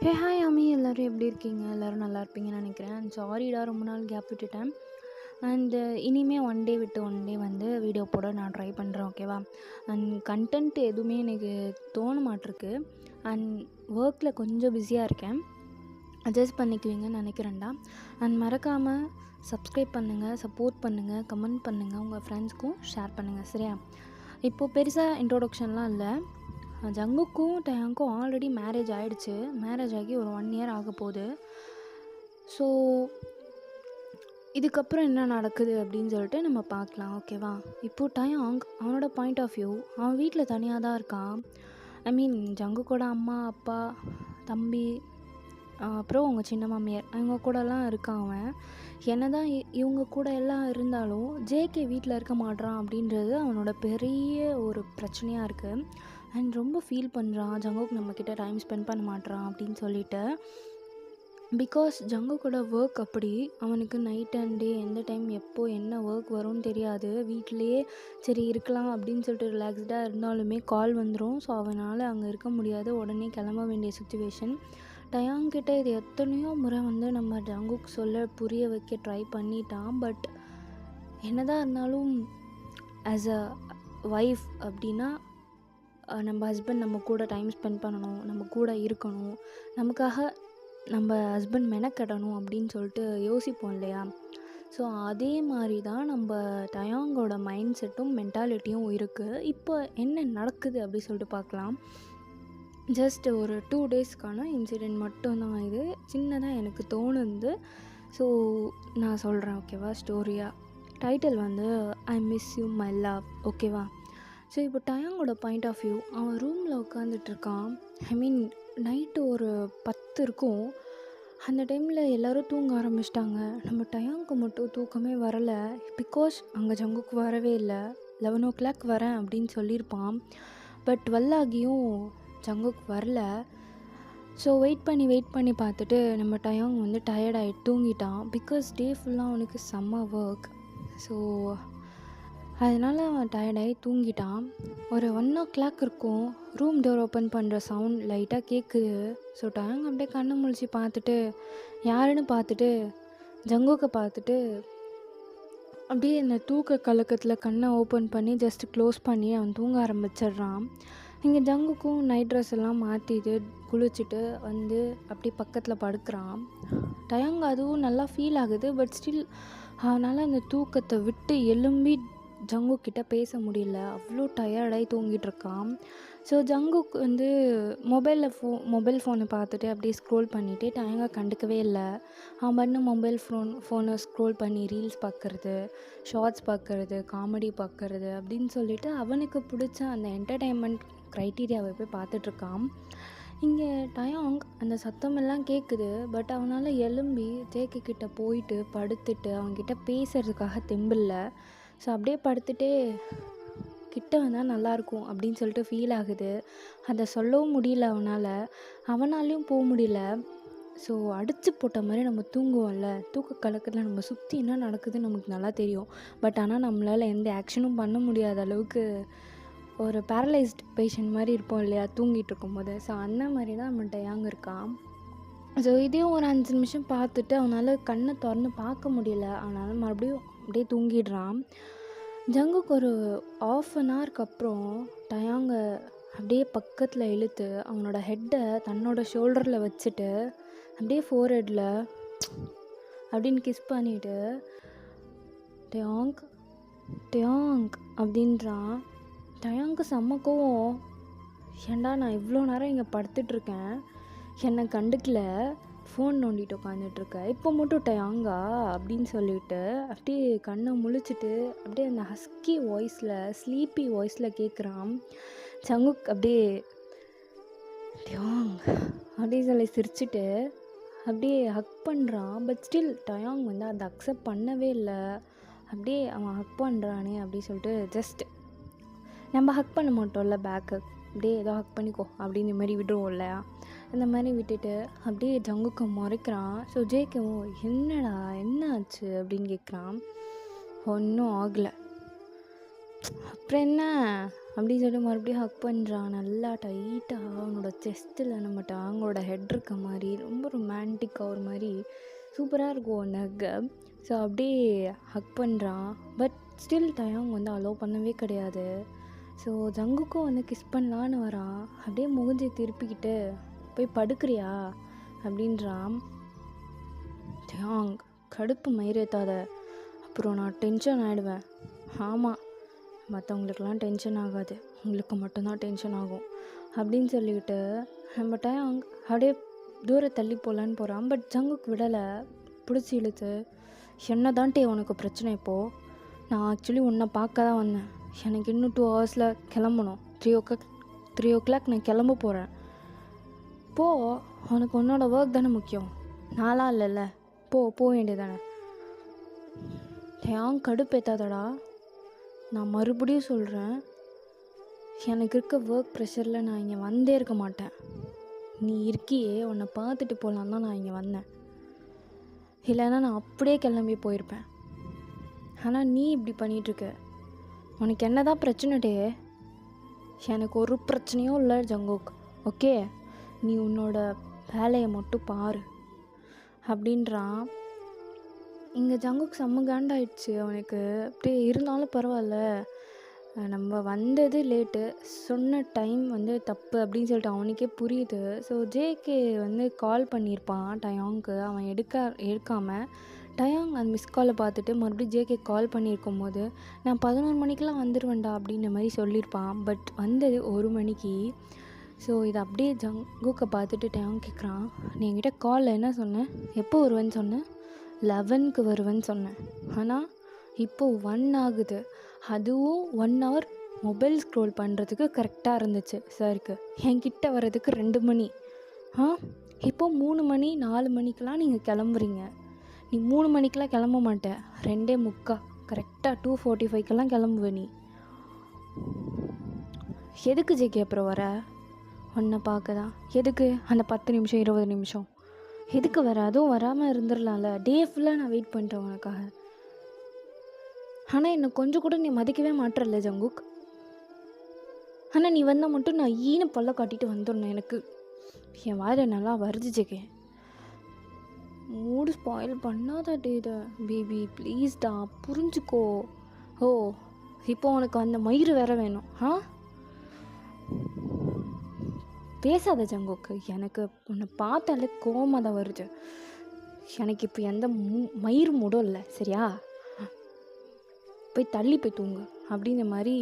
Hey hi அம்மி, எல்லோரும் எப்படி இருக்கீங்க? எல்லோரும் நல்லா இருப்பீங்கன்னு நினைக்கிறேன். அண்ட் சாரிடா, ரொம்ப நாள் கேப் விட்டுட்டேன். அண்டு இனிமேல் ஒன் டே விட்டு ஒன் டே வந்து வீடியோ போட நான் ட்ரை பண்ணுறேன், ஓகேவா? அண்ட் கண்டென்ட் எதுவுமே எனக்கு தோண மாட்டிருக்கு. அண்ட் ஒர்க்கில் கொஞ்சம் பிஸியாக இருக்கேன். அட்ஜஸ்ட் பண்ணிக்குவீங்கன்னு நினைக்கிறேன்டா. அண்ட் மறக்காமல் சப்ஸ்கிரைப் பண்ணுங்கள், சப்போர்ட் பண்ணுங்கள், கமெண்ட் பண்ணுங்கள், உங்கள் ஃப்ரெண்ட்ஸ்க்கும் ஷேர் பண்ணுங்கள், சரியா? இப்போது பெருசாக இன்ட்ரோடக்ஷன்லாம் இல்லை. ஜங்குக்கும் டயாங்க்கும் ஆல்ரெடி மேரேஜ் ஆகிடுச்சு. மேரேஜ் ஆகி ஒரு 1 இயர் ஆக போகுது. ஸோ இதுக்கப்புறம் என்ன நடக்குது அப்படின்னு சொல்லிட்டு நம்ம பார்க்கலாம், ஓகேவா? இப்போது டயாங் அவனோட பாயிண்ட் ஆஃப் வியூ, அவன் வீட்டில் தனியாக தான் இருக்கான். ஐ மீன் ஜங்குக்கோட அம்மா, அப்பா, தம்பி, அப்புறம் அவங்க சின்ன மாமியார், அவங்க கூடலாம் இருக்கான் அவன். என்ன தான் இவங்க கூட எல்லாம் இருந்தாலும் ஜேகே வீட்டில் இருக்க மாட்றான் அப்படின்றது அவனோட பெரிய ஒரு பிரச்சனையாக இருக்குது. அண்ட் ரொம்ப ஃபீல் பண்ணுறான், ஜங்குக் நம்மக்கிட்ட டைம் ஸ்பெண்ட் பண்ண மாட்றான் அப்படின்னு சொல்லிட்டு. பிகாஸ் ஜங்குக்கோட ஒர்க் அப்படி, அவனுக்கு நைட் அண்ட் டே எந்த டைம் எப்போ என்ன ஒர்க் வரும்னு தெரியாது. வீட்டிலையே சரி இருக்கலாம் அப்படின்னு சொல்லிட்டு ரிலாக்ஸ்டாக இருந்தாலுமே கால் வந்துடும். ஸோ அவனால் அங்கே இருக்க முடியாது, உடனே கிளம்ப வேண்டிய சுச்சுவேஷன். டயாங்கிட்ட இது எத்தனையோ முறை வந்து நம்ம ஜங்குக் சொல்ல புரிய வைக்க ட்ரை பண்ணிட்டான். பட் என்னதான் இருந்தாலும் ஆஸ் அ ஒய்ஃப் அப்படின்னா நம்ம ஹஸ்பண்ட் நம்ம கூட டைம் ஸ்பெண்ட் பண்ணணும், நம்ம கூட இருக்கணும், நமக்காக நம்ம ஹஸ்பண்ட் மெனக்கெடணும் அப்படின்னு சொல்லிட்டு யோசிப்போம் இல்லையா? ஸோ அதே மாதிரி தான் நம்ம டயாங்கோட மைண்ட் செட்டும் மென்டாலிட்டியும் இருக்குது. இப்போ என்ன நடக்குது அப்படி சொல்லிட்டு பார்க்கலாம். ஜஸ்ட் ஒரு 2 டேஸ்க்கான இன்சிடெண்ட் மட்டும்தான் இது. சின்னதாக எனக்கு தோணுது. ஸோ நான் சொல்கிறேன், ஓகேவா? ஸ்டோரியாக டைட்டில் வந்து I miss you my love, ஓகேவா? ஸோ இப்போ டயாங்கோட பாயிண்ட் ஆஃப் வியூ, அவன் ரூமில் உட்காந்துட்ருக்கான். ஐ மீன் நைட்டு ஒரு 10 இருக்கும். அந்த டைமில் எல்லோரும் தூங்க ஆரம்பிச்சிட்டாங்க. நம்ம டயாங்க்கு மட்டும் தூக்கமே வரலை. பிகாஸ் அங்கே ஜங்குக்கு வரவே இல்லை. 11 வரேன் அப்படின்னு சொல்லியிருப்பான். பட் 12 ஆகியும் ஜங்குக்கு வரல. ஸோ வெயிட் பண்ணி பார்த்துட்டு நம்ம டயாங் வந்து டயர்டாகிட்டு தூங்கிட்டான். பிகாஸ் டே ஃபுல்லாக அவனுக்கு செம்ம ஒர்க். ஸோ அதனால் அவன் டயர்டாகி தூங்கிட்டான். ஒரு 1 இருக்கும். ரூம் டோர் ஓப்பன் பண்ணுற சவுண்ட் லைட்டாக கேட்குது. ஸோ டயாங் அப்படியே கண்ணை முழிச்சு பார்த்துட்டு யாருன்னு பார்த்துட்டு ஜங்குக்கை பார்த்துட்டு அப்படியே இந்த தூக்க கலக்கத்தில் கண்ணை ஓப்பன் பண்ணி ஜஸ்ட் க்ளோஸ் பண்ணி அவன் தூங்க ஆரம்பிச்சிடுறான். இங்கே ஜங்குக்கும் நைட் ட்ரெஸ் எல்லாம் மாற்றிட்டு குளிச்சுட்டு வந்து அப்படியே பக்கத்தில் படுக்கிறான். டயாங் அதுவும் நல்லா ஃபீல் ஆகுது. பட் ஸ்டில் அவனால் அந்த தூக்கத்தை விட்டு எழும்பி ஜங்குக்கிட்ட பேச முடியல. அவ்வளோ டயர்டாகி தூங்கிட்டுருக்கான். ஸோ ஜங்குக் வந்து மொபைல் ஃபோனை பார்த்துட்டு அப்படியே ஸ்க்ரோல் பண்ணிவிட்டு டயாங்கை கண்டுக்கவே இல்லை. அவன் பண்ண ஃபோனை ஸ்க்ரோல் பண்ணி ரீல்ஸ் பார்க்குறது, ஷார்ட்ஸ் பார்க்குறது, காமெடி பார்க்குறது அப்படின்னு சொல்லிட்டு அவனுக்கு பிடிச்ச அந்த என்டர்டெயின்மெண்ட் க்ரைட்டீரியாவை போய் பார்த்துட்ருக்கான். இங்கே டயாங் அந்த சத்தமெல்லாம் கேட்குது. பட் அவனால் எழும்பி ஜேகே கிட்ட போயிட்டு படுத்துட்டு அவன்கிட்ட பேசுகிறதுக்காக தெம்பில்ல. ஸோ அப்படியே படுத்துகிட்டே கிட்ட வந்தால் நல்லாயிருக்கும் அப்படின்னு சொல்லிட்டு ஃபீல் ஆகுது. அதை சொல்லவும் முடியல அவனாலையும் போக முடியல. ஸோ அடித்து போட்ட மாதிரி நம்ம தூங்குவோம்ல, தூக்க கலக்கத்தில் நம்ம சுற்றி என்ன நடக்குதுன்னு நமக்கு நல்லா தெரியும். பட் ஆனால் நம்மளால் எந்த ஆக்ஷனும் பண்ண முடியாத அளவுக்கு ஒரு பேரலைஸ்ட் பேஷண்ட் மாதிரி இருப்போம் இல்லையா தூங்கிட்டு இருக்கும்போது. ஸோ அந்த மாதிரி தான் நம்ம டயாங் இருக்கான். ஸோ இதையும் ஒரு 5 நிமிஷம் பார்த்துட்டு அவனால் கண்ணை திறந்து பார்க்க முடியல. அவனால் மறுபடியும் அப்படியே தூங்கிடுறான். ஜங்குக்கு ஒரு 1/2 ஹவருக்கு அப்புறம் டயாங்கை அப்படியே பக்கத்தில் இழுத்து அவனோட ஹெட்டை தன்னோட ஷோல்டரில் வச்சுட்டு அப்படியே ஃபோர்ஹெட்டில் அப்படின்னு கிஸ் பண்ணிவிட்டு டயாங் டயாங் அப்படின்றான். டயாங்க்கு செம்ம கோவம். ஏன்டா நான் இவ்வளோ நேரம் இங்கே படுத்துட்ருக்கேன், என்னை கண்டுக்கல, ஃபோன் நோண்டிட்டு உட்காந்துட்ருக்க, இப்போ மட்டும் டயாங்கா அப்படின்னு சொல்லிட்டு அப்படியே கண்ணை முழிச்சிட்டு அப்படியே அந்த ஹஸ்கி வாய்ஸில் ஸ்லீப்பி வாய்ஸில் கேட்குறான். ஜங்குக் அப்படியே டயாங் அப்படின்னு சொல்லி சிரிச்சிட்டு அப்படியே ஹக் பண்ணுறான். பட் ஸ்டில் டயாங் வந்து அதை அக்செப்ட் பண்ணவே இல்லை. அப்படியே அவன் ஹக் பண்ணுறானே அப்படி சொல்லிட்டு ஜஸ்ட் நம்ம ஹக் பண்ண மாட்டோம்ல, பேக்கு அப்படியே ஏதோ ஹக் பண்ணிக்கோ அப்படின்னு மாதிரி விடுவோம் இல்லையா, அந்த மாதிரி விட்டுட்டு அப்படியே ஜங்குக்கு முறைக்கிறான். ஸோ ஜேகேவும் என்னடா என்ன ஆச்சு அப்படின்னு கேட்குறான். ஒன்றும் ஆகலை. அப்புறம் என்ன அப்படின்னு சொல்லிட்டு மறுபடியும் ஹக் பண்ணுறான். நல்லா டைட்டாக அவனோட செஸ்ட்டில் நம்ம டாங்கோட ஹெட் இருக்க மாதிரி ரொம்ப ரொமான்டிக்காக ஒரு மாதிரி சூப்பராக இருக்கும் அந்த ஹக்கை. ஸோ அப்படியே ஹக் பண்ணுறான். பட் ஸ்டில் டயாங் வந்து அலோவ் பண்ணவே கிடையாது. ஸோ ஜங்குக்கும் வந்து கிஸ் பண்ணலான்னு வரான். அப்படியே மூஞ்சி திருப்பிக்கிட்டு போய் படுக்கிறியா அப்படின்றான். டயாங் கடுப்பு மயிரேத்தாத, அப்புறம் நான் டென்ஷன் ஆகிடுவேன். ஆமாம், மற்றவங்களுக்கெல்லாம் டென்ஷன் ஆகாது, உங்களுக்கு மட்டும்தான் டென்ஷன் ஆகும் அப்படின்னு சொல்லிக்கிட்டு நம்ம டயாங் அப்படியே தூரம் தள்ளி போகலான்னு போகிறான். பட் ஜங்குக்கு விடலை, பிடிச்சி இழுத்து என்ன தான்ட்டே உனக்கு பிரச்சனை இப்போது? நான் ஆக்சுவலி உன்னை பார்க்க தான் வந்தேன். எனக்கு இன்னும் 2 ஹவர்ஸில் கிளம்பணும். 3 o'clock நான் கிளம்ப போகிறேன். போ, உனக்கு உன்னோட ஒர்க் தானே முக்கியம், நாளாக இல்லைல்ல, போக வேண்டியதானே. டயாங் கடுப்பேத்தாதடா, நான் மறுபடியும் சொல்கிறேன், எனக்கு இருக்க ஒர்க் ப்ரெஷரில் நான் இங்கே வந்தே இருக்க மாட்டேன். நீ இருக்கியே, உன்னை பார்த்துட்டு போகலான் தான் நான் இங்கே வந்தேன். இல்லைன்னா நான் அப்படியே கிளம்பி போயிருப்பேன். ஆனால் நீ இப்படி பண்ணிகிட்ருக்க. உனக்கு என்ன தான் பிரச்சனைடே? எனக்கு ஒரு பிரச்சனையும் இல்லை ஜங்குக், ஓகே? நீ உன்னோட வேலையை மட்டும் பாரு அப்படின்றான். இங்கே ஜங்குக் செம்ம காண்டாயிடுச்சு அவனுக்கு. அப்படியே இருந்தாலும் பரவாயில்ல, நம்ம வந்தது லேட்டு, சொன்ன டைம் வந்து தப்பு அப்படின்னு சொல்லிட்டு அவனுக்கே புரியுது. ஸோ ஜேகே வந்து கால் பண்ணியிருப்பான் டயாங்க்கு. அவன் எடுக்காமல் டயாங் அந்த மிஸ் காலை பார்த்துட்டு மறுபடியும் ஜேகே கால் பண்ணியிருக்கும் போது நான் 11 மணிக்கெலாம் வந்துடுவேன்டா அப்படின்ற மாதிரி சொல்லியிருப்பான். பட் வந்தது 1 மணிக்கு. ஸோ இதை அப்படியே ஜங்குக்கை பார்த்துட்டு டயாங் கேட்குறான், நீ என்கிட்ட காலில் என்ன சொன்னேன்? எப்போ வருவேன்னு சொன்னேன்? 11க்கு வருவேன்னு சொன்னேன். ஆனால் இப்போது 1 ஆகுது. அதுவும் 1 hour மொபைல் ஸ்க்ரோல் பண்ணுறதுக்கு கரெக்டாக இருந்துச்சு சாருக்கு. என்கிட்ட வர்றதுக்கு 2 மணி. இப்போது 3 மணி 4 மணிக்கெலாம் நீங்கள் கிளம்புறீங்க. நீ 3 மணிக்கெலாம் கிளம்ப மாட்டேன், 2:45 கரெக்டாக 2:45 கிளம்புவேன். நீ எதுக்கு ஜேகே அப்புறம் வர? உன்னை பார்க்க தான். எதுக்கு அந்த 10 நிமிஷம் 20 நிமிஷம் எதுக்கு வர? அதுவும் வராமல் இருந்துடலாம்ல. டே ஃபுல்லாக நான் வெயிட் பண்ணுறேன் உனக்காக. ஆனால் என்னை கொஞ்சம் கூட நீ மதிக்கவே மாட்டேறல ஜங்குக். ஆனால் நீ வந்தால் மட்டும் நான் ஈன பல்ல காட்டிட்டு வந்துடணும். எனக்கு என் வாயில நல்லா வருது ஜேகே. மூடு ஸ்பாயில் பண்ணாத டேட பேபி, ப்ளீஸ்டா புரிஞ்சுக்கோ. ஓ, இப்போ உனக்கு அந்த மயிறு வேற வேணும்? பேசாத ஜங்குக்கு, எனக்கு உன்னை பார்த்தாலே கோவமாக தான் வருது. எனக்கு இப்போ எந்த மயிறு மூடும் இல்லை, சரியா? போய் தள்ளி போய் தூங்கு அப்படிங்கிற மாதிரி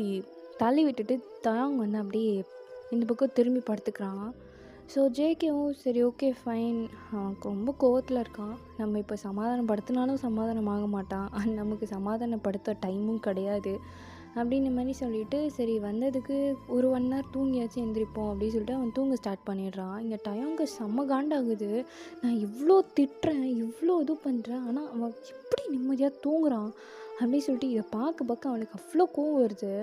தள்ளி விட்டுட்டு டயாங் வந்து அப்படியே இந்த பக்கம் திரும்பி படுத்துக்கிறான். ஸோ ஜேகேவும் சரி ஓகே ஃபைன், அவனுக்கு ரொம்ப கோவத்தில் இருக்கான், நம்ம இப்போ சமாதானப்படுத்தினாலும் சமாதானமாக மாட்டான், நமக்கு சமாதானப்படுத்த டைமும் கிடையாது அப்படின்ற மாதிரி சொல்லிவிட்டு சரி வந்ததுக்கு ஒரு 1 hour தூங்கியாச்சும் எந்திரிப்போம் அப்படின்னு சொல்லிட்டு அவன் தூங்க ஸ்டார்ட் பண்ணிடுறான். இங்கே டயாங்கு செம்ம காண்டாகுது. நான் இவ்வளோ திட்டுறேன், இவ்வளோ இது பண்ணுறேன், ஆனால் அவன் எப்படி நிம்மதியாக தூங்குறான் அப்படின்னு சொல்லிட்டு இதை பார்க்க அவனுக்கு அவ்வளோ கோவம் வருது.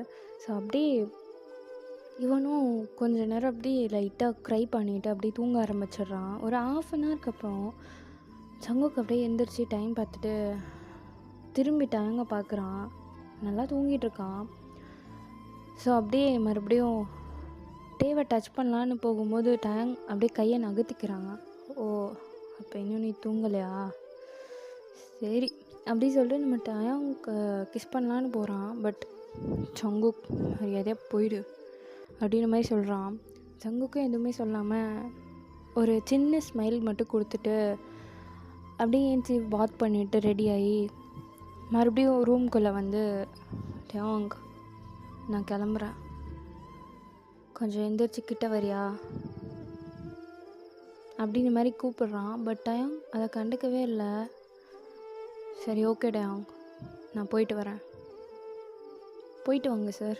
ஸோ அப்படியே இவனும் கொஞ்ச நேரம் அப்படியே லைட்டாக க்ரை பண்ணிவிட்டு அப்படியே தூங்க ஆரம்பிச்சிடுறான். ஒரு 1/2 hourக்கு அப்புறம் ஜங்குக்கு அப்படியே எந்திரிச்சு டைம் பார்த்துட்டு திரும்பி டயாங்க பார்க்குறான். நல்லா தூங்கிட்டு இருக்கான். ஸோ அப்படியே மறுபடியும் டேவை டச் பண்ணலான்னு போகும்போது டயாங் அப்படியே கையை நகர்த்திக்கிறாங்க. ஓ, அப்போ இன்னும் நீ தூங்கலையா? சரி அப்படி சொல்லிட்டு நம்ம டயாங் கிஸ் பண்ணலான்னு போகிறான். பட் ஜங்குக் எதையா போயிடு அப்படின்ற மாதிரி சொல்கிறான். ஜங்குக்கும் எதுவுமே சொல்லாமல் ஒரு சின்ன ஸ்மைல் மட்டும் கொடுத்துட்டு அப்படியே ஏஞ்சி பாத் பண்ணிவிட்டு ரெடியாகி மறுபடியும் ரூம்குள்ளே வந்து டயாங் நான் கிளம்புறேன், கொஞ்சம் எந்திரிச்சு கிட்ட வரியா அப்படின்ற மாதிரி கூப்பிடுறான். பட் டயாங் அதை கண்டுக்கவே இல்லை. சரி ஓகே டயாங், நான் போயிட்டு வரேன். போயிட்டு வாங்க சார்,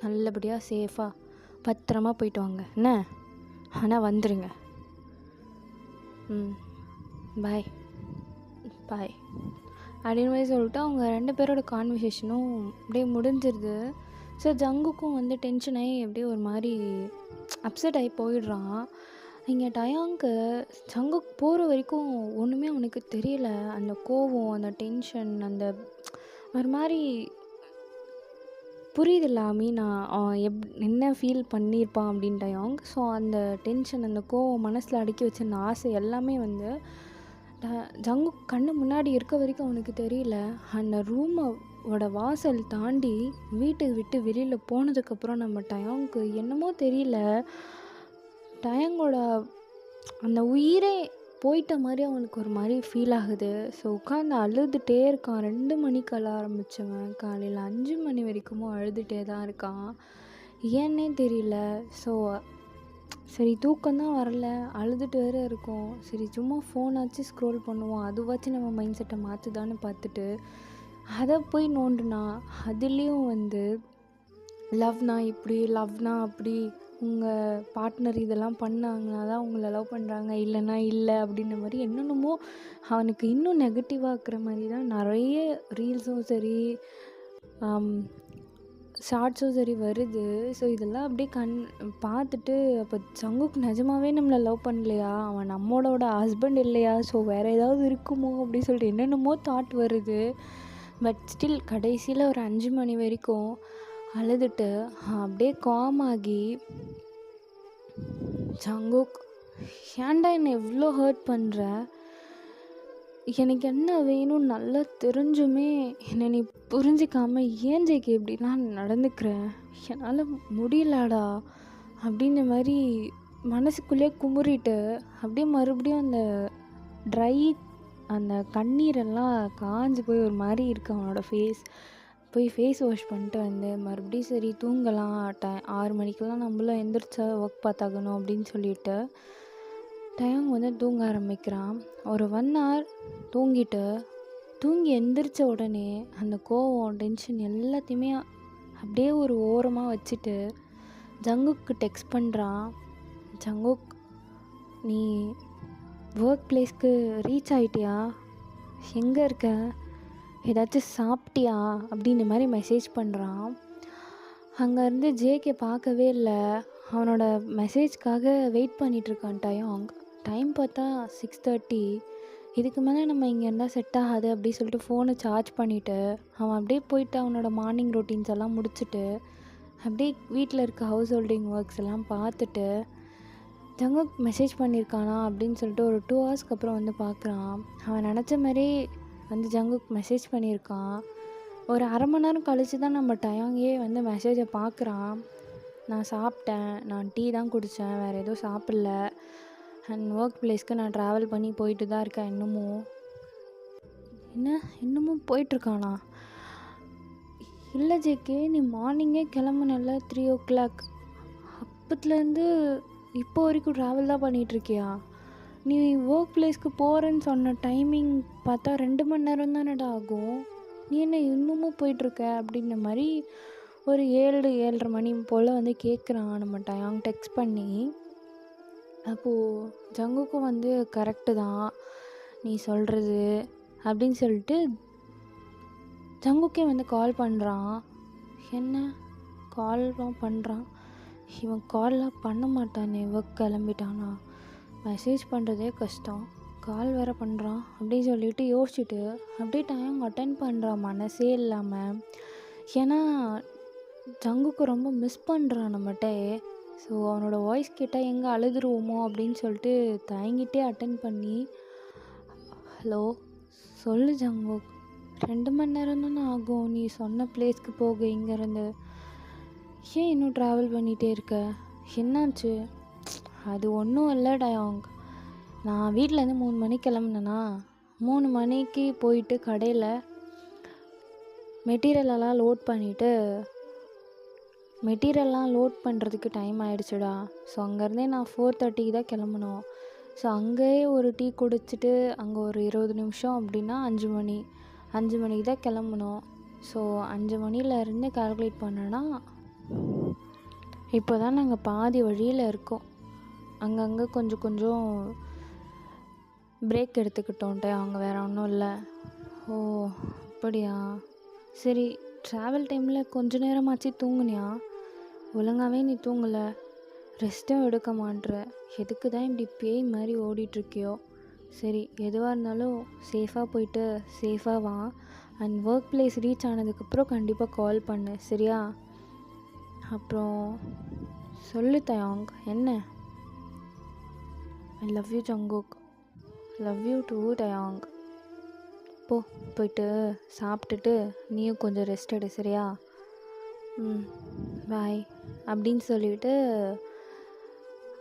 நல்லபடியாக சேஃபாக பத்திரமா போயிட்டு வாங்க என்ன, ஆனால் வந்துடுங்க. பாய் பாய் அப்படின்னு மாதிரி சொல்லிட்டு அவங்க 2 பேரோட கான்வர்சேஷனும் அப்படியே முடிஞ்சிருது. ஸோ ஜங்குக்கும் வந்து டென்ஷன் ஆகி அப்படியே ஒரு மாதிரி அப்செட் ஆகி போயிடுறான். இங்கே டயாங்க்கு ஜங்குக் போகிற வரைக்கும் ஒன்றுமே அவனுக்கு தெரியல. அந்த கோவம், அந்த டென்ஷன், அந்த ஒரு மாதிரி புரியுதுல்ல. ஐ மீன் அவன் என்ன ஃபீல் பண்ணியிருப்பான் அப்படின்ட்டு யங். ஸோ அந்த டென்ஷன், அந்த கோவம், மனசில் அடக்கி வச்சிருந்த ஆசை எல்லாமே வந்து ஜங்குக் கண்ணு முன்னாடி இருக்க வரைக்கும் அவனுக்கு தெரியல. அந்த ரூமோட வாசல் தாண்டி வீட்டை விட்டு வெளியில் போனதுக்கப்புறம் நம்ம டயங்க்கு என்னமோ தெரியல, டயங்கோட அந்த உயிரே போயிட்ட மாதிரி அவனுக்கு ஒரு மாதிரி ஃபீல் ஆகுது. ஸோ உட்காந்து அழுதுகிட்டே இருக்கான். 2 மணிக்கு அழ ஆரம்பித்தவன் காலையில் 5 மணி வரைக்கும் அழுதுகிட்டே தான் இருக்கான். ஏன்னே தெரியல. ஸோ சரி தூக்கம்தான் வரல, அழுதுட்டு வேறு இருக்கோம். சரி சும்மா ஃபோனாச்சு ஸ்க்ரோல் பண்ணுவோம், அதுவாச்சும் நம்ம மைண்ட் செட்டை மாற்றுதான்னு பார்த்துட்டு அதை போய் நோண்டுனா அதுலேயும் வந்து லவ்னா இப்படி, லவ்னா அப்படி, உங்கள் பார்ட்னர் இதெல்லாம் பண்ணாங்கன்னா தான் உங்களை லவ் பண்ணுறாங்க, இல்லைன்னா இல்லை அப்படின்ற மாதிரி என்னென்னமோ அவனுக்கு இன்னும் நெகட்டிவாக இருக்கிற மாதிரி தான் நிறைய ரீல்ஸும் சரி ஷார்ட்ஸும் சரி வருது. ஸோ இதெல்லாம் அப்படியே பார்த்துட்டு அப்போ ஜங்குக் நிஜமாவே நம்மளை லவ் பண்ணலையா, அவன் நம்மளோட ஹஸ்பண்ட் இல்லையா, ஸோ வேறு ஏதாவது இருக்குமோ அப்படின்னு சொல்லிட்டு என்னென்னமோ தாட் வருது. பட் ஸ்டில் கடைசியில் ஒரு 5 மணி வரைக்கும் அழுதுட்டு அப்படியே காம் ஆகி, ஜங்குக் ஏன்டா என்னை எவ்வளோ ஹர்ட் பண்ணுற, எனக்கு என்ன வேணும்னு நல்லா தெரிஞ்சுமே என்னை நீ புரிஞ்சிக்காமல் ஏன் ஜேகே இப்படிலாம் நடந்துக்கிறேன், என்னால் முடியலடா அப்படின்ற மாதிரி மனசுக்குள்ளேயே குமுறிட்டு அப்படியே மறுபடியும் அந்த ட்ரை அந்த கண்ணீரெல்லாம் காஞ்சு போய் ஒரு மாதிரி இருக்கு அவனோட ஃபேஸ். போய் ஃபேஸ் வாஷ் பண்ணிட்டு வந்து மறுபடியும் சரி தூங்கலாம், 6 மணிக்கெல்லாம் நம்மளும் எந்திரிச்சா ஒர்க் பார்த்தாகணும் அப்படின்னு சொல்லிட்டு டைம் வந்து தூங்க ஆரம்பிக்கிறான். ஒரு 1 hour தூங்கி எந்திரிச்ச உடனே அந்த கோவம், டென்ஷன் எல்லாத்தையுமே அப்படியே ஒரு ஓரமாக வச்சுட்டு ஜங்குக்கு டெக்ஸ்ட் பண்ணுறான். ஜங்குக், நீ ஒர்க் பிளேஸ்க்கு ரீச் ஆகிட்டியா, எங்கே இருக்க, ஏதாச்சும் சாப்பிட்டியா அப்படின்ற மாதிரி மெசேஜ் பண்ணுறான். அங்கேருந்து ஜேகே பார்க்கவே இல்லை, அவனோட மெசேஜ்க்காக வெயிட் பண்ணிகிட்ருக்கான் டைம் பார்த்தா 6:30. இதுக்கு மேலே நம்ம இங்கே இருந்தால் செட் ஆகாது அப்படி சொல்லிட்டு ஃபோனை சார்ஜ் பண்ணிவிட்டு அவன் அப்படியே போயிட்டு அவனோட மார்னிங் ரொட்டீன்ஸ் எல்லாம் முடிச்சுட்டு அப்படியே வீட்டில் இருக்க ஹவுஸ் ஹோல்டிங் ஒர்க்ஸ் எல்லாம் பார்த்துட்டு ஜங்குக் மெசேஜ் பண்ணியிருக்கானா அப்படின்னு சொல்லிட்டு ஒரு 2 ஹவர்ஸ்க்கு அப்புறம் வந்து பார்க்குறான். அவன் நினச்ச மாதிரி வந்து ஜங்குக் மெசேஜ் பண்ணியிருக்கான். ஒரு 1/2 மணி நேரம் கழித்து தான் நம்ம டயாங்கே வந்து மெசேஜை பார்க்குறான். நான் சாப்பிட்டேன், நான் டீ தான் குடித்தேன், வேறு எதுவும் சாப்பிடல, அண்ட் ஒர்க் பிளேஸ்க்கு நான் ட்ராவல் பண்ணி போயிட்டு தான் இருக்கேன். இன்னமும் போயிட்டுருக்கானா? இல்லை ஜேகே, நீ மார்னிங்கே கிளம்புனல 3 o'clock, அப்பத்துலேருந்து இப்போ வரைக்கும் ட்ராவல் தான் பண்ணிகிட்ருக்கியா? நீ ஒர்க் பிளேஸ்க்கு போகிறேன்னு சொன்ன டைமிங் பார்த்தா 2 மணி நேரம் தானடா ஆகும், நீ என்ன இன்னமும் போயிட்டுருக்க அப்படின்ற மாதிரி ஒரு 7-7:30 மணி போல் வந்து கேட்குறான் நம்ம டயாங் டெக்ஸ்ட் பண்ணி. அப்போது ஜங்குக்கும் வந்து கரெக்டு தான் நீ சொல்கிறது அப்படின்னு சொல்லிட்டு ஜங்குக்கே வந்து கால் பண்ணுறான். என்ன கால்லாம் பண்ணுறான், இவன் கால்லாம் பண்ண மாட்டானே, ஒர்க் கிளம்பிட்டானா, மெசேஜ் பண்ணுறதே கஷ்டம், கால் வேறு பண்ணுறான் அப்படின்னு சொல்லிட்டு யோசிச்சுட்டு அப்படியே டைம் அட்டென்ட் பண்ணுறான் மனசே இல்லாமல். ஏன்னா ஜங்குக்கு ரொம்ப மிஸ் பண்ணுறான் நம்மகிட்ட. ஸோ அவனோட வாய்ஸ் கேட்டால் எங்கே அழுதுருவோமோ அப்படின்னு சொல்லிட்டு தயங்கிட்டே அட்டென்ட் பண்ணி, ஹலோ சொல்லு ஜங்குக், 2 மணி நேரம் தானே ஆகும் நீ சொன்ன பிளேஸ்க்கு போக இங்கேருந்து, ஏன் இன்னும் ட்ராவல் பண்ணிகிட்டே இருக்க, என்னாச்சு? அது ஒன்றும் இல்லை டயாங், நான் வீட்டிலேருந்து 3 மணிக்கு கிளம்புனேன்னா 3 மணிக்கு போயிட்டு கடையில் மெட்டீரியலெல்லாம் லோட் பண்ணுறதுக்கு டைம் ஆகிடுச்சுடா. ஸோ அங்கேருந்தே நான் 4:30க்கு தான் கிளம்புனோம். ஸோ அங்கேயே ஒரு டீ குடிச்சிட்டு அங்கே ஒரு 20 நிமிஷம் அப்படின்னா 5 மணிக்கு தான் கிளம்புனோம். ஸோ 5 மணிலேருந்து கால்குலேட் பண்ணோன்னா இப்போ தான் நாங்கள் பாதி வழியில் இருக்கோம். அங்கங்கே கொஞ்சம் பிரேக் எடுத்துக்கிட்டோன்ட்டு அவங்க வேறு ஒன்றும் இல்லை. ஓ அப்படியா, சரி ட்ராவல் டைமில் கொஞ்ச நேரமாச்சு தூங்குனியா? ஒழுங்காகவே நீ தூங்கலை, ரெஸ்ட்டும் எடுக்க மாட்ற, எதுக்கு தான் இப்படி பேய் மாதிரி ஓடிட்டுருக்கியோ? சரி எதுவாக இருந்தாலும் சேஃபாக போயிட்டு சேஃபாக வா, அண்ட் ஒர்க் பிளேஸ் ரீச் ஆனதுக்கப்புறம் கண்டிப்பாக கால் பண்ணு சரியா? அப்புறம் சொல்லு தயாங். என்ன? I love you Jungkook. Love you too Taeyang. போயிட்டு சாப்பிட்டுட்டு நீயும் கொஞ்சம் ரெஸ்ட் எடு சரியா? பாய் அப்படின்னு சொல்லிவிட்டு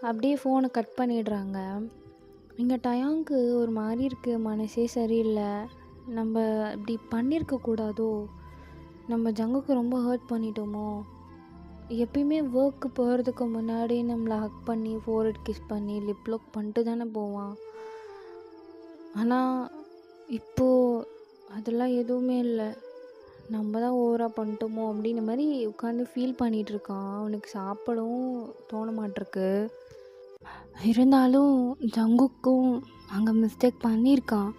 அப்படியே ஃபோனை கட் பண்ணிடுறாங்க. இங்கே டயாங்க்கு ஒரு மாதிரி இருக்குது, மனசே சரியில்லை. நம்ம இப்படி பண்ணியிருக்கக்கூடாதோ, நம்ம ஜங்குக்கு ரொம்ப ஹர்ட் பண்ணிட்டோமோ. எப்பயுமே ஒர்க்கு போகிறதுக்கு முன்னாடி நம்மளை ஹக் பண்ணி ஃபோர்ஹெட் கிஸ் பண்ணி லிப் லாக் பண்ணிட்டு தானே போவான். ஆனால் இப்போது அதெல்லாம் எதுவுமே இல்லை. நம்ம தான் ஓவராக பண்ணிட்டோமோ அப்படின்ற மாதிரி உட்காந்து ஃபீல் பண்ணிகிட்ருக்கான். அவனுக்கு சாப்பிடவும் தோண மாட்டிருக்கு. இருந்தாலும் ஜங்குக்கும் அங்கே மிஸ்டேக் பண்ணியிருக்கான்.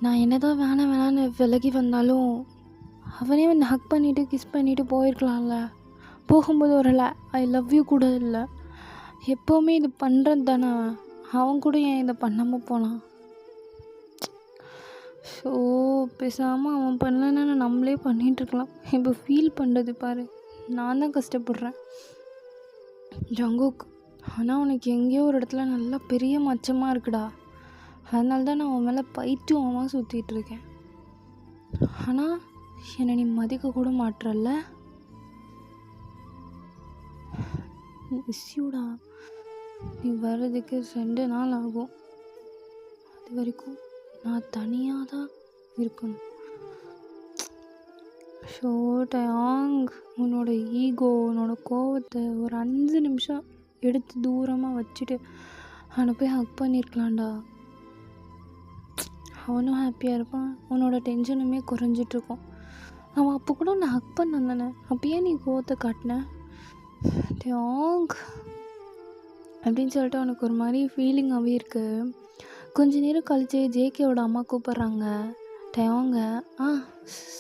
நான் என்ன தான் வேணான்னு விலகி வந்தாலும் அவனே வந்து ஹக் பண்ணிவிட்டு கிஸ் பண்ணிவிட்டு போயிருக்கலாம்ல. போகும்போது ஒரு ஐ லவ் யூ கூட இல்லை. எப்போவுமே இது பண்ணுறது தானே, அவன் கூட ஏன் இதை பண்ணாமல் போனான்? ஸோ பேசாமல் அவன் பண்ணலன்னா நம்மளே பண்ணிகிட்ருக்கலாம். இப்போ ஃபீல் பண்ணுறது பாரு, நான் தான் கஷ்டப்படுறேன் ஜங்குக். ஆனால் உனக்கு எங்கேயோ ஒரு இடத்துல நல்லா பெரிய மச்சமாக இருக்குடா. அதனால தான் நான் அவன் மேலே பைத்தியமாக சுற்றிட்டுருக்கேன். ஆனால் என்னை நீ மதிக்க கூட மாட்டுறல்ல. மிஸ்யூடா. நீ வர்றதுக்கு 2 நாள் ஆகும். அது வரைக்கும் நான் தனியாக தான் இருக்கணும். ஸோ டயாங், உன்னோட ஈகோ, உன்னோட கோவத்தை ஒரு 5 நிமிஷம் எடுத்து தூரமாக வச்சுட்டு அவனை போய் ஹக் பண்ணியிருக்கலாம்டா. அவனும் ஹாப்பியாக இருப்பான், உன்னோட டென்ஷனுமே குறைஞ்சிட்ருக்கும். அவன் அப்போ கூட நான் ஹக் பண்ணான் தானே, அப்பயே நீ கோவத்தை காட்டின டயாங் அப்படின்னு சொல்லிட்டு அவனுக்கு ஒரு மாதிரி ஃபீலிங்காகவே இருக்குது. கொஞ்ச நேரம் கழிச்சு ஜேகேவோட அம்மா கூப்பிட்றாங்க டயாங்க.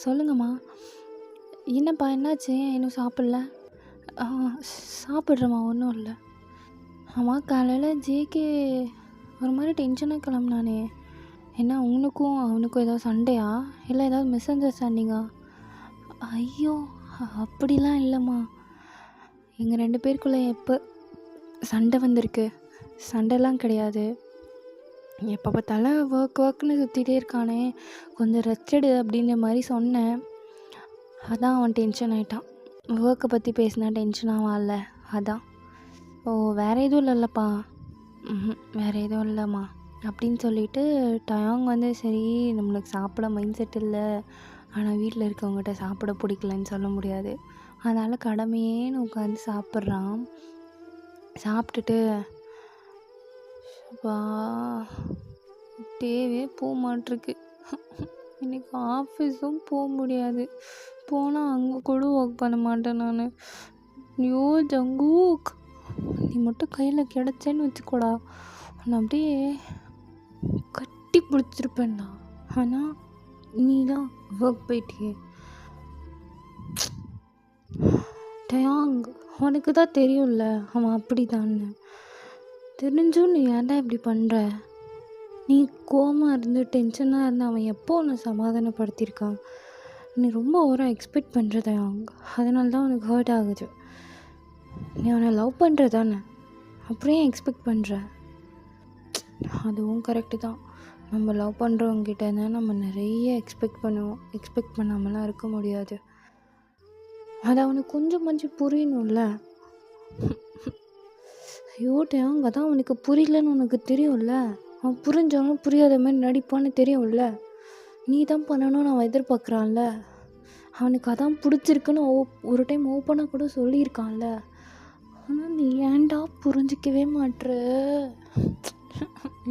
சொல்லுங்கம்மா. என்னப்பா என்னாச்சு, இன்னும் சாப்பிடல? சாப்பிட்றேம்மா, ஒன்றும் இல்லை. ஆமாம், காலையில் ஜேகே ஒரு மாதிரி டென்ஷனாக கிளம்புனானே, என்ன உனக்கும் அவனுக்கும் ஏதாவது சண்டையா இல்லை ஏதாவது மிஸ் அண்டர்ஸ்டாண்டிங்கா? ஐயோ அப்படிலாம் இல்லைம்மா, எங்கள் 2 பேருக்குள்ளே எப்போ சண்டை வந்திருக்கு? சண்டைலாம் கிடையாது. எப்போ பார்த்தாலும் ஒர்க்னு சுற்றிட்டே இருக்கானே, கொஞ்சம் ரெஸ்ட் எடு அப்படின்ற மாதிரி சொன்னேன். அதான் அவன் டென்ஷன் ஆகிட்டான். ஒர்க்கை பற்றி பேசினா டென்ஷன் ஆவான்ல, அதான். ஓ வேறு எதுவும் இல்லைல்லப்பா? வேறு எதுவும் இல்லைம்மா அப்படின்னு சொல்லிட்டு டயாங் வந்து சரி நம்மளுக்கு சாப்பிட மைண்ட் செட் இல்லை, ஆனால் வீட்டில் இருக்கவங்ககிட்ட சாப்பிட பிடிக்கலன்னு சொல்ல முடியாது, அதனால் கடமையேன்னு உட்காந்து சாப்பிட்றான். சாப்பிட்டுட்டு வா டேவே போக மாட்டிருக்கு. இன்றைக்கி ஆஃபீஸும் போக முடியாது, போனால் அங்கே கூட ஒர்க் பண்ண மாட்டேன் நான். ஐயோ ஜங்கூக், நீ மட்டும் கையில் கிடச்சேன்னு வச்சுக்கோடா, உன்னை அப்படியே கட்டி பிடிச்சிருப்பேன்டா. ஆனால் நீ தான் ஒர்க் போயிட்டியே டயாங். உனக்கு தான் தெரியும்ல அவன் அப்படி தான்னு. தெரிஞ்சும் நீ ஏன்டா இப்படி பண்ணுற? நீ கோவமாக இருந்து டென்ஷனாக இருந்து அவன் எப்போ உன்னை சமாதானப்படுத்தியிருக்கான்? நீ ரொம்ப ஓவராக எக்ஸ்பெக்ட் பண்ணுற டயாங், அதனால தான் உனக்கு ஹர்ட் ஆகுது. நீ அவனை லவ் பண்ணுற தானே, அப்புறம் ஏன் எக்ஸ்பெக்ட் பண்ணுற? அதுவும் கரெக்டு தான். நம்ம லவ் பண்ணுறவங்ககிட்ட தான் நம்ம நிறைய எக்ஸ்பெக்ட் பண்ணுவோம். எக்ஸ்பெக்ட் பண்ணாமலாம் இருக்க முடியாது. அது அவனுக்கு கொஞ்சம் புரியணும்ல. ஐயோ டயாங், அதான் அவனுக்கு புரியலன்னு உனக்கு தெரியும்ல. அவன் புரிஞ்சாலும் புரியாத மாதிரி நடிப்பான்னு தெரியும்ல. நீ தான் பண்ணணும்னு அவன் எதிர்பார்க்குறான்ல. அவனுக்கு அதான் பிடிச்சிருக்குன்னு ஒரு டைம் ஓப்பனாக கூட சொல்லியிருக்கான்ல. ஆனால் நீ ஏன்டா புரிஞ்சிக்கவே மாட்ற?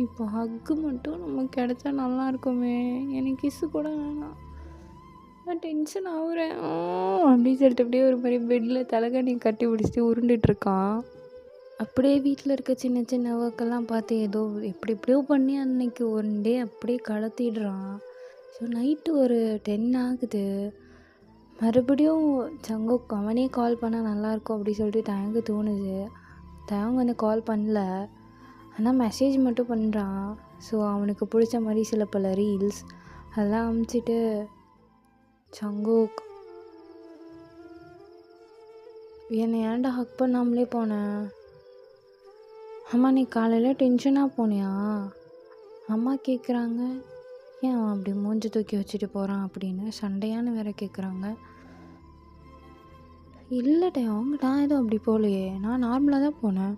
இப்போ ஹக்கு மட்டும் நமக்கு கிடைச்சா நல்லா இருக்குமே. எனக்கு கிஸ்ஸு கூட வேணாம், நான் டென்ஷன் ஆகுறேன் அப்படின்னு சொல்லிட்டு அப்படியே ஒரு மாதிரி பெட்டில் தலைகாணி கட்டி பிடிச்சிட்டு உருண்டுட்ருக்கான். அப்படியே வீட்டில் இருக்க சின்ன சின்ன ஒர்க்கெல்லாம் பார்த்து ஏதோ எப்படியோ பண்ணி அன்னைக்கு 1 டே அப்படியே கடத்திடுறான். ஸோ நைட்டு ஒரு 10 ஆகுது. மறுபடியும் ஜங்குக் அவனே கால் பண்ணால் நல்லாயிருக்கும் அப்படி சொல்லிட்டு டயாங்கு தோணுது. டயாங் வந்து கால் பண்ணல, ஆனால் மெசேஜ் மட்டும் பண்ணுறான். ஸோ அவனுக்கு பிடிச்ச மாதிரி சில பல ரீல்ஸ், அதெல்லாம் அமுச்சிட்டு, "ஜங்குக், என்னை ஏன்டா ஹக் பண்ணாமலே போன? அம்மா நீ காலையில் டென்ஷனாக போனியா? அம்மா கேட்குறாங்க, ஏன் அவன் அப்படி மூஞ்சி தூக்கி வச்சுட்டு போகிறான் அப்படின்னு சண்டையான்னு வேற கேட்குறாங்க." இல்லைடே அவங்க, நான் எதுவும் அப்படி போகலையே, நான் நார்மலாக தான் போனேன்.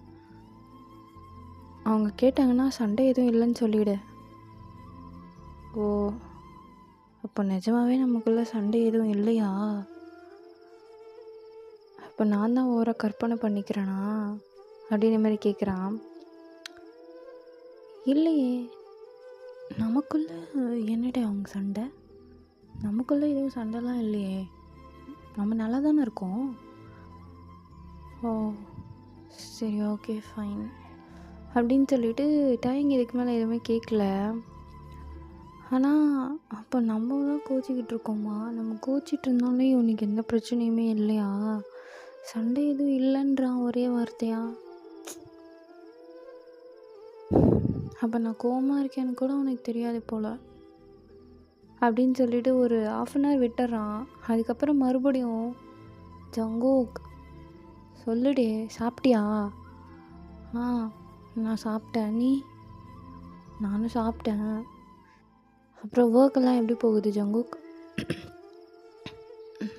அவங்க கேட்டாங்கன்னா சண்டை எதுவும் இல்லைன்னு சொல்லிவிடு. ஓ, அப்போ நிஜமாவே நமக்குள்ள சண்டை எதுவும் இல்லையா? அப்போ நான் தான் ஓர கற்பனை பண்ணிக்கிறேனா அப்படின்ற மாதிரி கேட்குறான். இல்லையே, நமக்குள்ள என்னடே அவங்க சண்டை? நமக்குள்ள எதுவும் சண்டைலாம் இல்லையே, நம்ம நல்லா தானே இருக்கோம். ஓ சரி, ஓகே ஃபைன் அப்படின்னு சொல்லிட்டு டைம் இதுக்கு மேலே எதுவுமே கேட்கல. ஆனால் அப்போ நம்ம தான் கோச்சிக்கிட்டு இருக்கோமா? நம்ம கோச்சிட்டு இருந்தாலே இவனுக்கு எந்த பிரச்சனையுமே இல்லையா? சண்டை எதுவும் இல்லைன்றான் ஒரே வார்த்தையா. அப்போ நான் கோவமாக இருக்கேன்னு கூட உனக்கு தெரியாது போல் அப்படின்னு சொல்லிட்டு ஒரு 1/2 hour விட்டுறான். அதுக்கப்புறம் மறுபடியும், "ஜங்குக் சொல்லுடே, சாப்பிட்டியா?" "ஆ நான் சாப்பிட்டேன், நீ?" "நானும் சாப்பிட்டேன்." "அப்புறம் ஒர்க்கெல்லாம் எப்படி போகுது ஜங்குக்?"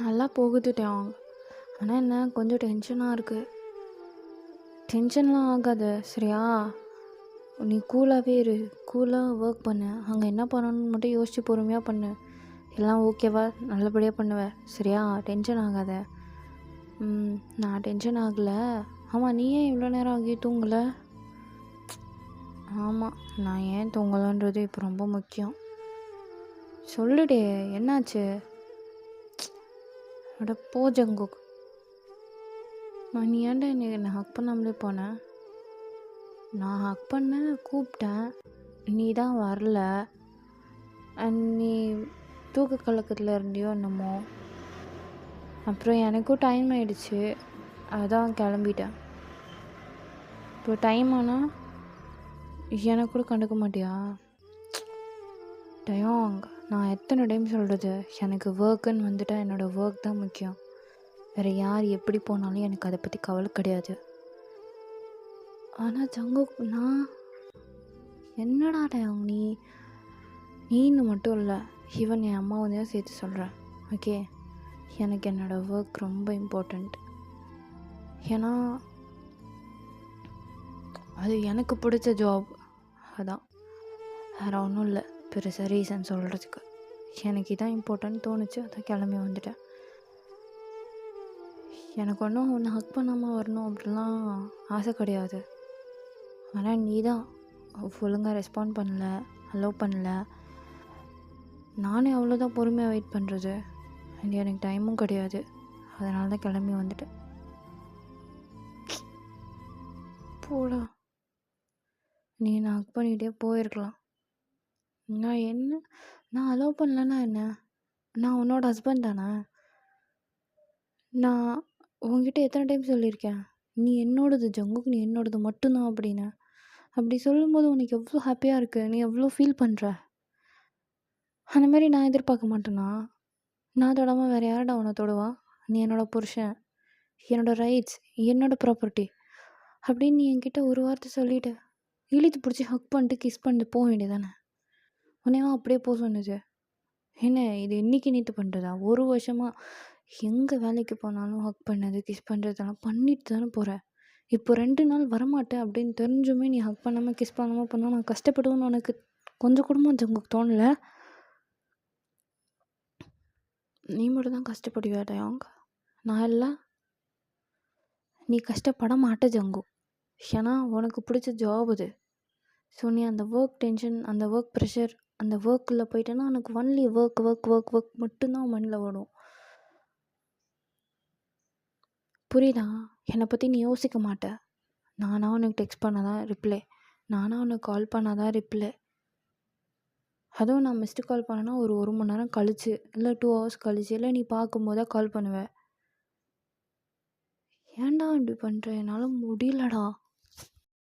"நல்லா போகுதுட்டான், ஆனால் என்ன கொஞ்சம் டென்ஷனாக இருக்குது." "டென்ஷன்லாம் ஆகாத சரியா? நீ கூலாகவே இரு, கூலாக ஒர்க் பண்ணு. அங்கே என்ன பண்ணணும்னு மட்டும் யோசிச்சு பொறுமையாக பண்ணு. எல்லாம் ஓகேவா? நல்லபடியாக பண்ணுவேன் சரியா? டென்ஷன் ஆகாத." நான் டென்ஷன் ஆகலை. ஆமாம், நீ ஏன் இவ்வளோ நேரம் ஆகி தூங்கலை? ஆமாம், நான் ஏன் தூங்கலைன்றது இப்போ ரொம்ப முக்கியம். சொல்லுடே, என்னாச்சு? அட போ ஜங்குக், நீ ஏன்டா என்னை ஹக் பண்ணாமலே போனேன்? நான் ஹக் பண்ண கூப்பிட்டேன், நீ தான் வரல. நீ தூக்க கலக்கத்தில் இருந்தியோ என்னமோ. அப்புறம் எனக்கும் டைம் ஆயிடுச்சு, அதான் கிளம்பிட்டேன். இப்போ டைம் ஆனால் எனக்கு கூட கண்டுக்க மாட்டியா? டயோங், நான் எத்தனை டைம் சொல்கிறது, எனக்கு ஒர்க்குன்னு வந்துட்டால் என்னோடய ஒர்க் தான் முக்கியம். வேறு யார் எப்படி போனாலும் எனக்கு அதை பற்றி கவலை கிடையாது. ஆனால் ஜங்குக், நான் என்னடா டயோங், நீன்னு மட்டும் இல்லை, ஈவன் என் அம்மாவையும் சேர்த்து சொல்கிறேன். ஓகே, எனக்கு என்னோடய ஒர்க் ரொம்ப இம்பார்ட்டண்ட். ஏன்னா அது எனக்கு பிடிச்ச ஜாப், அதான், வேறு ஒன்றும் இல்லை பெருசாக ரீசன் சொல்கிறதுக்கு. எனக்கு இதான் இம்பார்ட்டன்ட் தோணுச்சு, அதான் கிளம்பி வந்துட்டேன். எனக்கு ஒன்றும் ஹக் பண்ணாமல் வரணும் அப்படிலாம் ஆசை கிடையாது. ஆனால் நீ தான் ஒழுங்காக ரெஸ்பாண்ட் பண்ணல, அலோவ் பண்ணல. நானே அவ்வளோதான் பொறுமையாக வெயிட் பண்ணுறது, அண்ட் எனக்கு டைமும் கிடையாது. அதனால தான் கிளம்பி வந்துட்டேன். போடா, நீ நான் ஹக் பண்ணிகிட்டே போயிருக்கலாம். நான் அலோவ் பண்ணலன்னா என்ன? நான் உன்னோட ஹஸ்பண்ட் தானே? நான் உங்ககிட்ட எத்தனை டைம் சொல்லியிருக்கேன், நீ என்னோடது ஜங்குக், நீ என்னோடது மட்டும்தான் அப்படின்னு. அப்படி சொல்லும்போது உனக்கு எவ்வளோ ஹாப்பியாக இருக்குது, நீ எவ்வளோ ஃபீல் பண்ணுற. அந்த மாதிரி நான் எதிர்பார்க்க மாட்டேனா? நான் தொடாமல் வேறு யார்டா உன்னை தொடுவா? நீ என்னோடய புருஷன், என்னோடய ரைட்ஸ், என்னோடய ப்ராப்பர்ட்டி அப்படின்னு நீ என்கிட்ட ஒரு வார்த்தை சொல்லிவிட்டு இழுத்து பிடிச்சி ஹக் பண்ணிட்டு கிஸ் பண்ணிட்டு போக வேண்டியதானே? உன்னையும் அப்படியே போக சொன்னது என்ன? இது இன்றைக்கி நேற்று பண்ணுறதா? ஒரு வருஷமாக எங்கே வேலைக்கு போனாலும் ஹக் பண்ணது கிஸ் பண்ணுறதெல்லாம் பண்ணிட்டு தானே போகிற. இப்போ 2 நாள் வரமாட்டேன் அப்படின்னு தெரிஞ்சுமே நீ ஹக் பண்ணாமல் கிஸ் பண்ணாமல் பண்ணால் நான் கஷ்டப்படுவேன்னு உனக்கு கொஞ்சம் கூடமா ஜங்குக்கு தோணலை? நீ மட்டும் தான் கஷ்டப்படுவியா டயோங், நான் இல்லை. நீ கஷ்டப்பட மாட்ட ஜங்கு, ஏன்னா உனக்கு பிடிச்ச ஜாப் அது. ஸோ நீ அந்த ஒர்க் டென்ஷன், அந்த ஒர்க் ப்ரெஷர், அந்த ஒர்க்கில் போயிட்டேன்னா உனக்கு only work work work work மட்டும்தான் மண்ணில் ஓடும். புரியுதா? என்னை பற்றி நீ யோசிக்க மாட்ட. நானாக உனக்கு டெக்ஸ்ட் பண்ணாதான் ரிப்ளை, நானாக உனக்கு கால் பண்ணாதான் ரிப்ளை. அதுவும் நான் மிஸ்டு கால் பண்ணேன்னா ஒரு மணி நேரம் கழிச்சு, இல்லை 2 hours கழிச்சு, இல்லை நீ பார்க்கும்போது தான் கால் பண்ணுவேன். ஏன்டா இப்படி பண்ணுற? என்னால் முடியலடா.